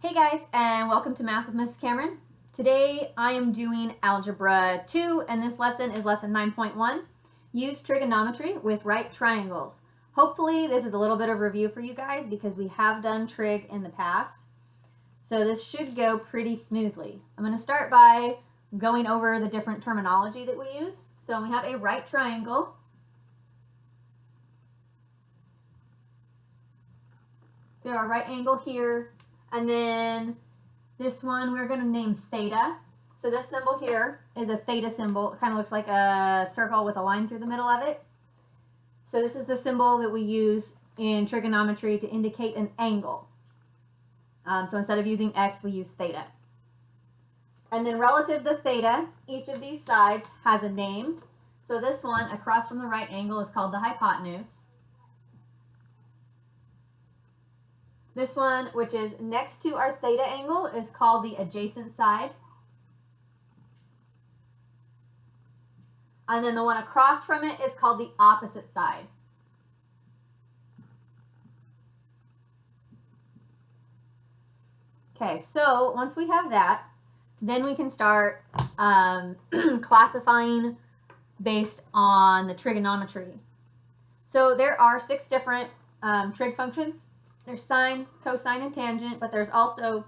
Hey guys, and welcome to Math with Mrs. Cameron. Today I am doing Algebra 2, and this lesson is lesson 9.1. Use trigonometry with right triangles. Hopefully this is a little bit of review for you guys because we have done trig in the past. So this should go pretty smoothly. I'm going to start by going over the different terminology that we use. So we have a right triangle. So our right angle here. And then this one we're going to name theta. So this symbol here is a theta symbol. It kind of looks like a circle with a line through the middle of it. So this is the symbol that we use in trigonometry to indicate an angle. So instead of using x, we use theta. And then relative to theta, each of these sides has a name. So this one across from the right angle is called the hypotenuse. This one, which is next to our theta angle, is called the adjacent side. And then the one across from it is called the opposite side. Okay, so once we have that, then we can start classifying based on the trigonometry. So there are 6 different trig functions. There's sine, cosine, and tangent, but there's also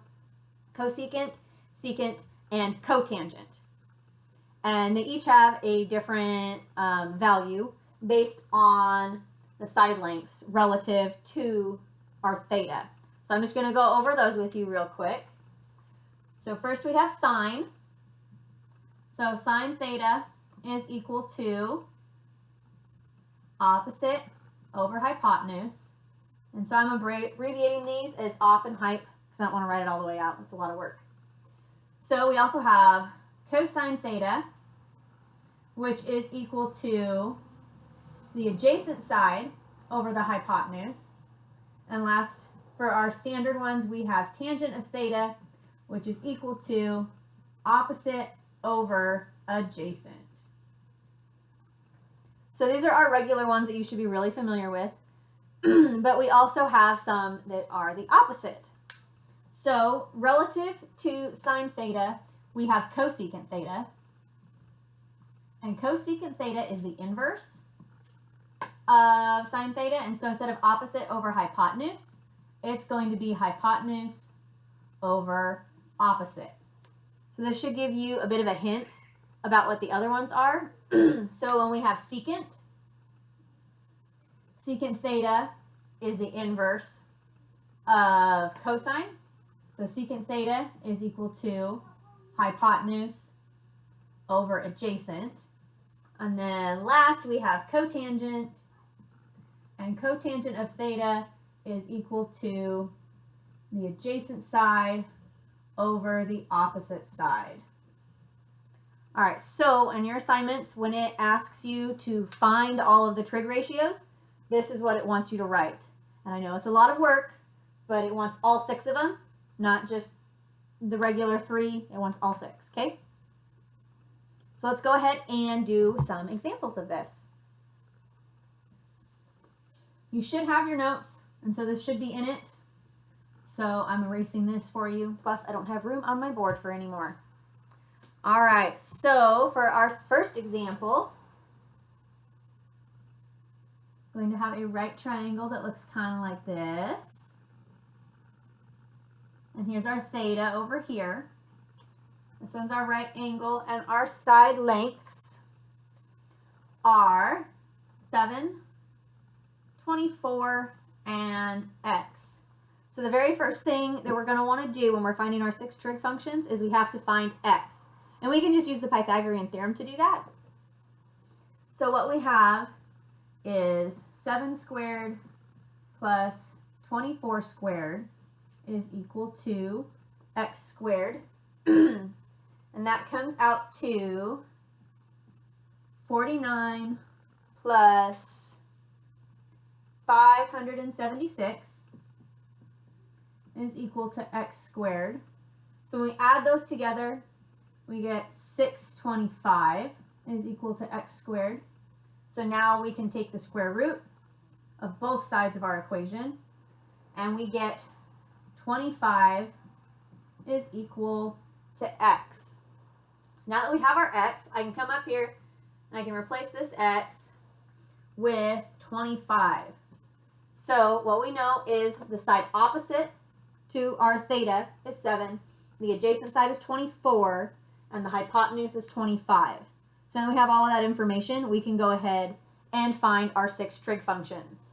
cosecant, secant, and cotangent. And they each have a different value based on the side lengths relative to our theta. So I'm just going to go over those with you real quick. So first we have sine. So sine theta is equal to opposite over hypotenuse. And so I'm abbreviating these as op and hype because I don't want to write it all the way out. It's a lot of work. So we also have cosine theta, which is equal to the adjacent side over the hypotenuse. And last, for our standard ones, we have tangent of theta, which is equal to opposite over adjacent. So these are our regular ones that you should be really familiar with. But we also have some that are the opposite. So relative to sine theta, we have cosecant theta. And cosecant theta is the inverse of sine theta. And so instead of opposite over hypotenuse, it's going to be hypotenuse over opposite. So this should give you a bit of a hint about what the other ones are. So when we have secant theta is the inverse of cosine. So secant theta is equal to hypotenuse over adjacent. And then last we have cotangent. And cotangent of theta is equal to the adjacent side over the opposite side. All right, so in your assignments, when it asks you to find all of the trig ratios, this is what it wants you to write. And I know it's a lot of work, but it wants all 6 of them, not just the regular 3. It wants all 6, okay? So let's go ahead and do some examples of this. You should have your notes, and so this should be in it. So I'm erasing this for you. Plus, I don't have room on my board for any more. All right, so for our first example, I'm going to have a right triangle that looks kind of like this. And here's our theta over here. This one's our right angle, and our side lengths are 7, 24, and x. So the very first thing that we're going to want to do when we're finding our 6 trig functions is we have to find x. And we can just use the Pythagorean theorem to do that. So what we have is 7 squared plus 24 squared is equal to x squared. And that comes out to 49 plus 576 is equal to x squared. So when we add those together, we get 625 is equal to x squared. So now we can take the square root of both sides of our equation, and we get 25 is equal to x. So now that we have our x, I can come up here and I can replace this x with 25. So what we know is the side opposite to our theta is 7, the adjacent side is 24, and the hypotenuse is 25. So now we have all of that information, we can go ahead and find our 6 trig functions.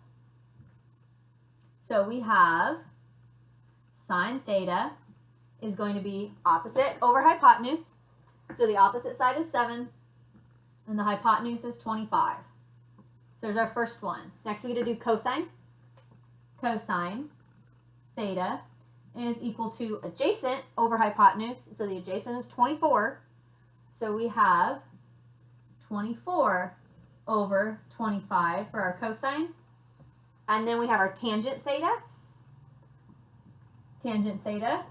So we have sine theta is going to be opposite over hypotenuse. So the opposite side is 7, and the hypotenuse is 25. So there's our first one. Next we get to do cosine. Cosine theta is equal to adjacent over hypotenuse. So the adjacent is 24. So we have 24 over 25 for our cosine. And then we have our tangent theta. Tangent theta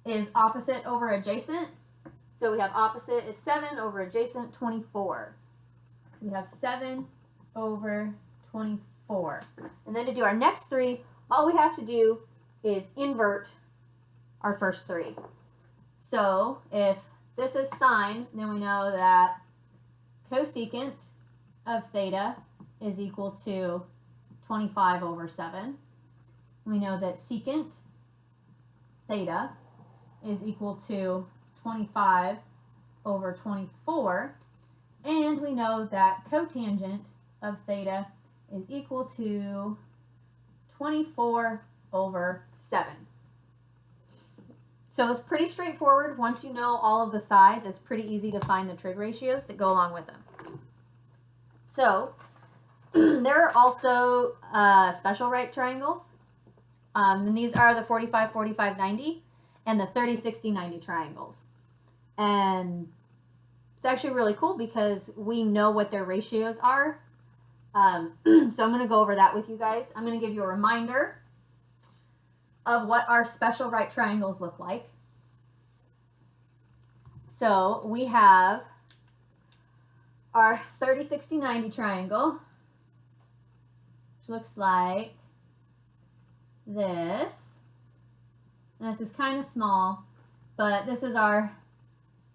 is opposite over adjacent. So we have opposite is 7 over adjacent 24. So we have 7 over 24. And then to do our next 3, all we have to do is invert our first 3. So if this is sine, then we know that cosecant of theta is equal to 25 over 7. We know that secant theta is equal to 25 over 24. And we know that cotangent of theta is equal to 24 over 7. So it's pretty straightforward. Once you know all of the sides, it's pretty easy to find the trig ratios that go along with them. So there are also special right triangles. And these are the 45, 45, 90 and the 30, 60, 90 triangles. And it's actually really cool because we know what their ratios are. So I'm going to go over that with you guys. I'm going to give you a reminder of what our special right triangles look like. So we have our 30, 60, 90 triangle, which looks like this. And this is kind of small, but this is our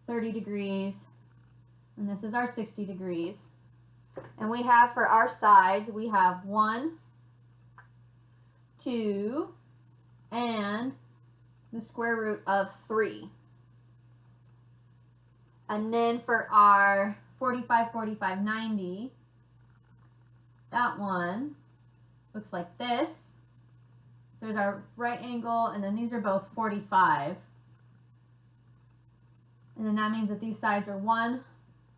30 degrees, and this is our 60 degrees. And we have for our sides, we have 1, 2, and the square root of 3. And then for our 45, 45, 90, that one looks like this. So there's our right angle, and then these are both 45. And then that means that these sides are 1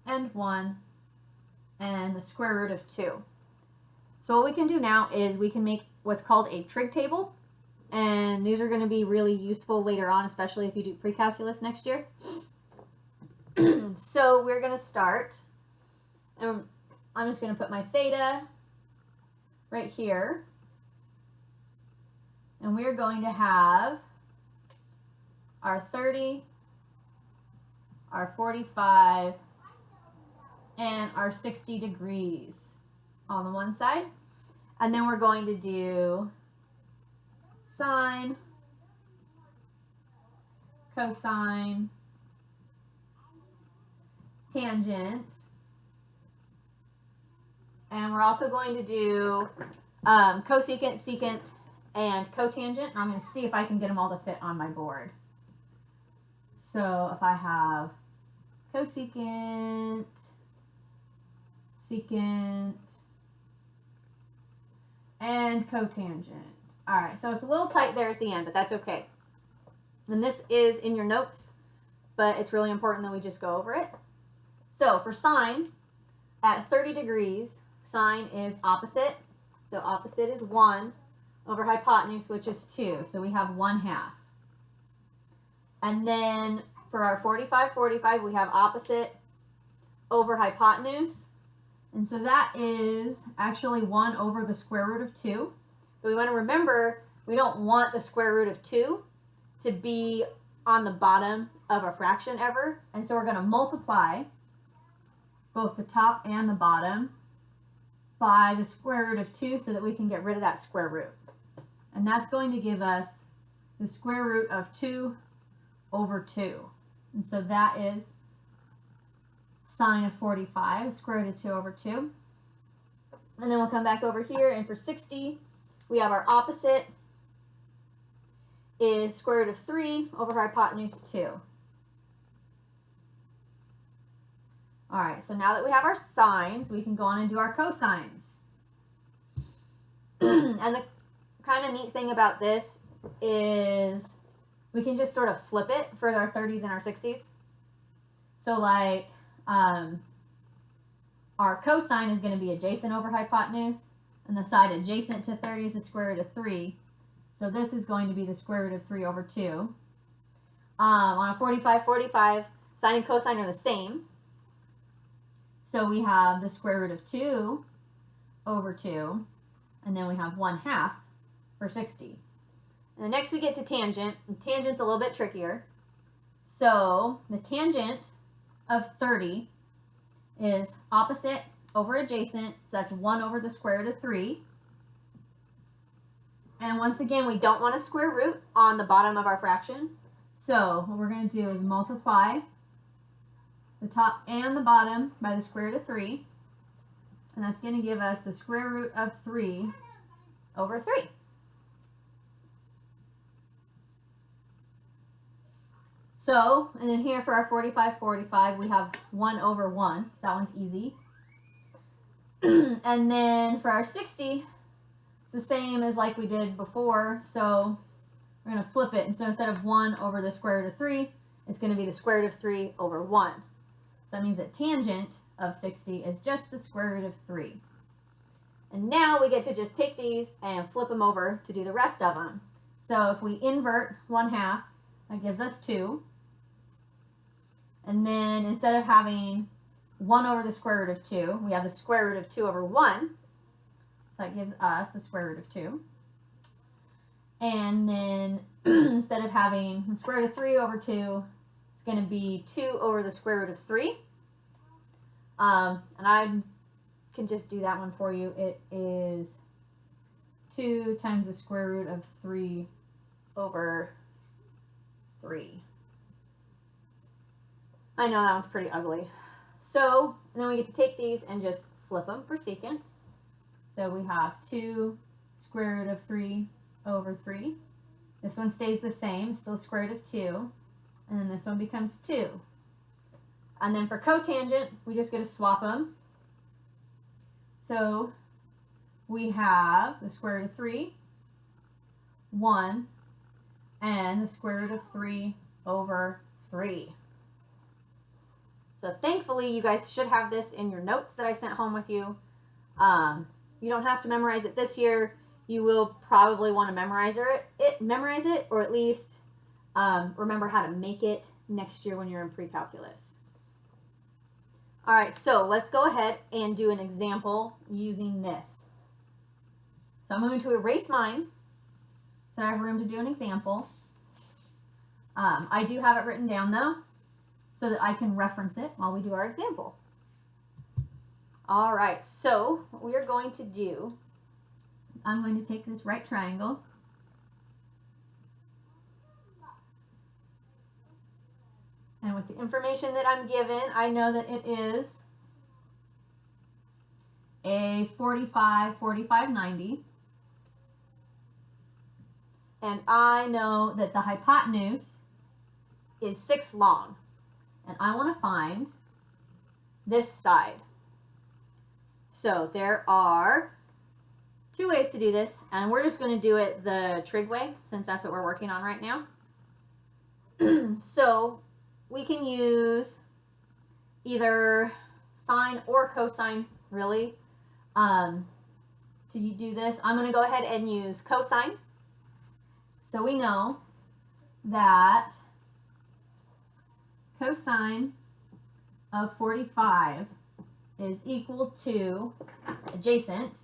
and 1 and the square root of 2. So what we can do now is we can make what's called a trig table. And these are going to be really useful later on, especially if you do pre-calculus next year. So we're going to start, and I'm just going to put my theta right here. And we're going to have our 30, our 45, and our 60 degrees on the one side. And then we're going to do sine, cosine, tangent, and we're also going to do cosecant, secant, and cotangent. I'm going to see if I can get them all to fit on my board. So if I have cosecant, secant, and cotangent. All right, so it's a little tight there at the end, but that's okay. And this is in your notes, but it's really important that we just go over it. So for sine, at 30 degrees, sine is opposite. So opposite is 1 over hypotenuse, which is 2. So we have 1/2. And then for our 45, 45, we have opposite over hypotenuse. And so that is actually 1 over the square root of 2. But we want to remember, we don't want the square root of 2 to be on the bottom of a fraction ever. And so we're going to multiply both the top and the bottom by the square root of 2 so that we can get rid of that square root. And that's going to give us the square root of 2 over 2. And so that is sine of 45, square root of 2 over 2. And then we'll come back over here, and for 60, we have our opposite is square root of 3 over hypotenuse 2. All right, so now that we have our sines, we can go on and do our cosines. And the kind of neat thing about this is we can just sort of flip it for our 30s and our 60s. So like our cosine is going to be adjacent over hypotenuse, and the side adjacent to 30 is the square root of 3. So this is going to be the square root of 3 over 2. On a 45, sine and cosine are the same. So we have the square root of 2 over 2, and then we have 1/2 for 60. And then next we get to tangent. And tangent's a little bit trickier. So the tangent of 30 is opposite over adjacent, so that's 1 over the square root of 3. And once again, we don't want a square root on the bottom of our fraction. So what we're going to do is multiply the top and the bottom by the square root of 3. And that's going to give us the square root of 3 over 3. So, and then here for our 45, we have 1 over 1. So that one's easy. And then for our 60, it's the same as like we did before. So we're going to flip it. And so instead of 1 over the square root of 3, it's going to be the square root of 3 over 1. So that means that tangent of 60 is just the square root of 3. And now we get to just take these and flip them over to do the rest of them. So if we invert 1/2, that gives us 2. And then instead of having 1 over the square root of 2, we have the square root of 2 over 1. So that gives us the square root of 2. And then instead of having the square root of 3 over 2, it's going to be 2 over the square root of 3. And I can just do that one for you. It is 2 times the square root of 3 over 3. I know that one's pretty ugly. So, and then we get to take these and just flip them for secant. So we have 2 square root of 3 over 3. This one stays the same, still square root of 2. And then this one becomes 2. And then for cotangent, we just get to swap them. So we have the square root of 3, 1, and the square root of 3 over 3. So thankfully, you guys should have this in your notes that I sent home with you. You don't have to memorize it this year. You will probably want to memorize it, or at least remember how to make it next year when you're in pre-calculus. All right, so let's go ahead and do an example using this. So I'm going to erase mine so I have room to do an example. I do have it written down though, so that I can reference it while we do our example. All right, so what we are going to do is I'm going to take this right triangle, and with the information that I'm given, I know that it is a 45, 45, 90. And I know that the hypotenuse is 6 long. And I want to find this side. So there are 2 ways to do this, and we're just going to do it the trig way, since that's what we're working on right now. So we can use either sine or cosine, really, to do this. I'm going to go ahead and use cosine. So we know that cosine of 45 is equal to adjacent,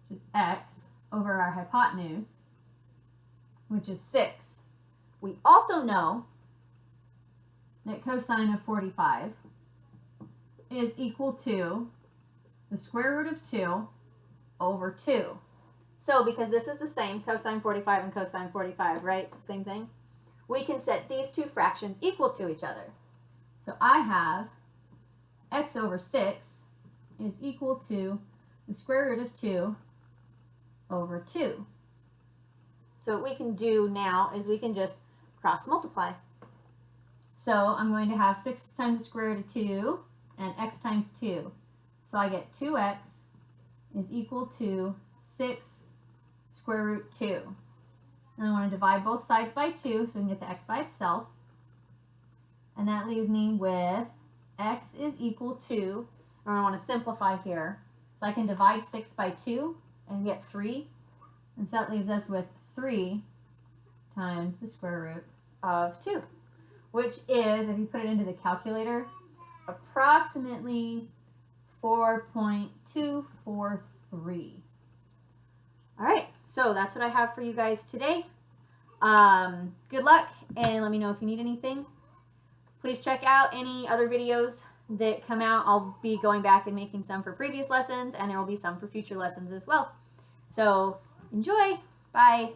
which is x, over our hypotenuse, which is 6. We also know that cosine of 45 is equal to the square root of 2 over 2. So because this is the same, cosine 45 and cosine 45, right? It's the same thing. we can set these two fractions equal to each other. So I have x over 6 is equal to the square root of 2 over 2. So what we can do now is we can just cross multiply. So I'm going to have 6 times the square root of 2 and x times 2. So I get 2x is equal to 6 square root 2. And I want to divide both sides by 2 so we can get the x by itself. And that leaves me with x is equal to, and I want to simplify here, so I can divide 6 by 2 and get 3. And so that leaves us with 3 times the square root of 2, which is, if you put it into the calculator, approximately 4.243. All right, so that's what I have for you guys today. Good luck, and let me know if you need anything. Please check out any other videos that come out. I'll be going back and making some for previous lessons, and there will be some for future lessons as well. So enjoy. Bye.